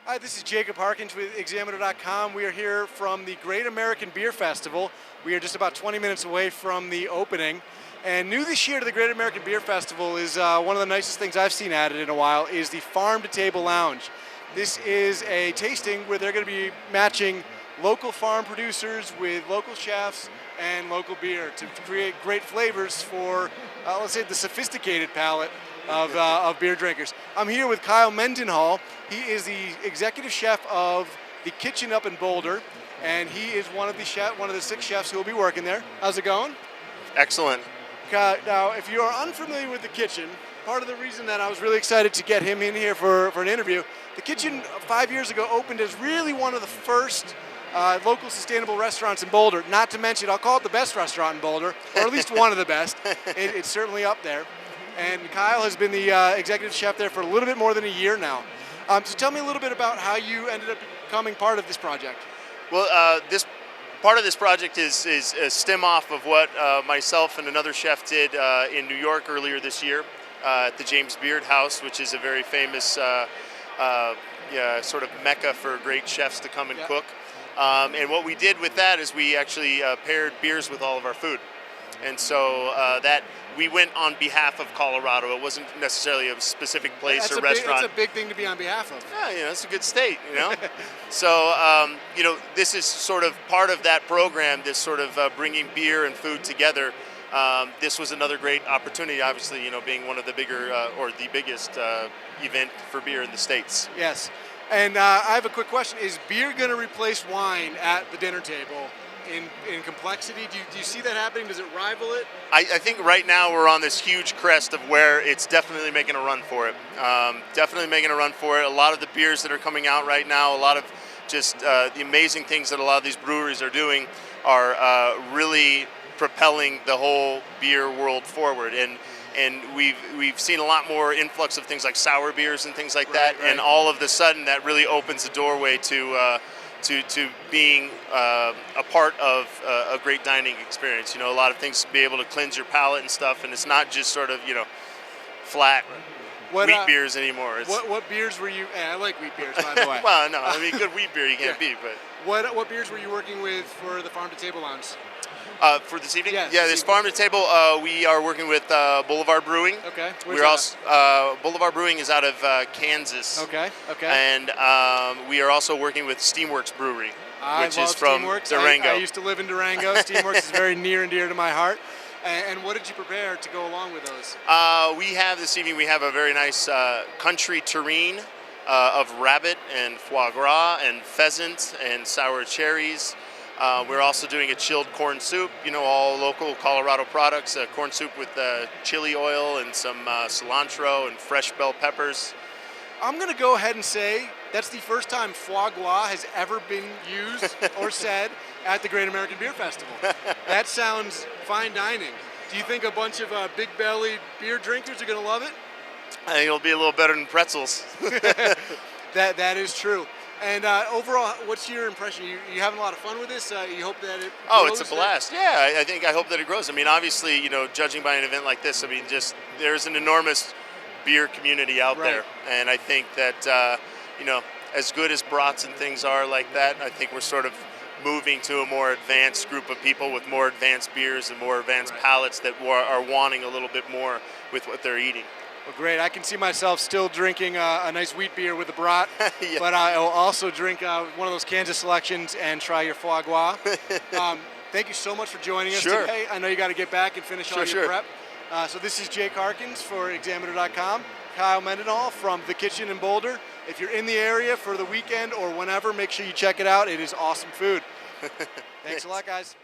Hi, this is Jacob Harkins with Examiner.com. We are here from the Great American Beer Festival. We are just about 20 minutes away from the opening. And new this year to the Great American Beer Festival is one of the nicest things I've seen added in a while is the Farm to Table Lounge. This is a tasting where they're going to be matching local farm producers with local chefs and local beer to create great flavors for, let's say, the sophisticated palate of beer drinkers. I'm here with Kyle Mendenhall. He is the executive chef of the kitchen up in Boulder, and he is one of the 6 chefs who will be working there. How's it going? Excellent. Now, if you are unfamiliar with the kitchen, part of the reason that I was really excited to get him in here for an interview, the kitchen 5 years ago opened as really one of the first local sustainable restaurants in Boulder. Not to mention, I'll call it the best restaurant in Boulder, or at least one of the best. It's certainly up there. And Kyle has been the executive chef there for a little bit more than a year now. So tell me a little bit about how you ended up becoming part of this project. Well, this part of this project is a stem off of what myself and another chef did in New York earlier this year at the James Beard House, which is a very famous sort of mecca for great chefs to come and cook. And what we did with that is we actually paired beers with all of our food. And so that we went on behalf of Colorado. It wasn't necessarily a specific place or restaurant. That's a big thing to be on behalf of. Yeah, it's a good state, So, this is sort of part of that program, this sort of bringing beer and food together. This was another great opportunity, obviously, being one of the bigger or the biggest event for beer in the States. Yes. And I have a quick question. Is beer going to replace wine at the dinner table in complexity? Do you see that happening? Does it rival it? I think right now we're on this huge crest of where it's definitely making a run for it. Definitely making a run for it. A lot of the beers that are coming out right now, a lot of just the amazing things that a lot of these breweries are doing are really propelling the whole beer world forward. And we've seen a lot more influx of things like sour beers and things like that. Right. And all of a sudden that really opens the doorway to being a part of a great dining experience. A lot of things to be able to cleanse your palate and stuff, and it's not just sort of flat wheat beers anymore. What beers were you? I like wheat beers, by the way. Well, no, I mean good wheat beer you can't beat, but what beers were you working with for the Farm to Table Lounge? For this evening? Yes, yeah, this Farm to Table, we are working with Boulevard Brewing. Okay. We're also Boulevard Brewing is out of Kansas. Okay. And we are also working with Steamworks Brewery, which is from Steamworks. Durango. I used to live in Durango. Steamworks is very near and dear to my heart. And what did you prepare to go along with those? This evening we have a very nice country terrine of rabbit and foie gras and pheasant and sour cherries. We're also doing a chilled corn soup, all local Colorado products, corn soup with chili oil and some cilantro and fresh bell peppers. I'm going to go ahead and say that's the first time foie gras has ever been used or said at the Great American Beer Festival. That sounds fine dining. Do you think a bunch of big-bellied beer drinkers are going to love it? I think it'll be a little better than pretzels. That is true. And overall, what's your impression? You having a lot of fun with this? You hope that it grows? Oh, it's a blast. Yeah, I hope that it grows. I mean, obviously, judging by an event like this, there's an enormous beer community out there. And I think that, as good as brats and things are like that, I think we're sort of moving to a more advanced group of people with more advanced beers and more advanced palates that are wanting a little bit more with what they're eating. Well, great. I can see myself still drinking a nice wheat beer with a brat, yeah. But I will also drink one of those Kansas selections and try your foie gras. Thank you so much for joining us today. I know you got to get back and finish all your prep. So this is Jake Harkins for Examiner.com. Kyle Mendenhall from The Kitchen in Boulder. If you're in the area for the weekend or whenever, make sure you check it out. It is awesome food. Thanks a lot, guys.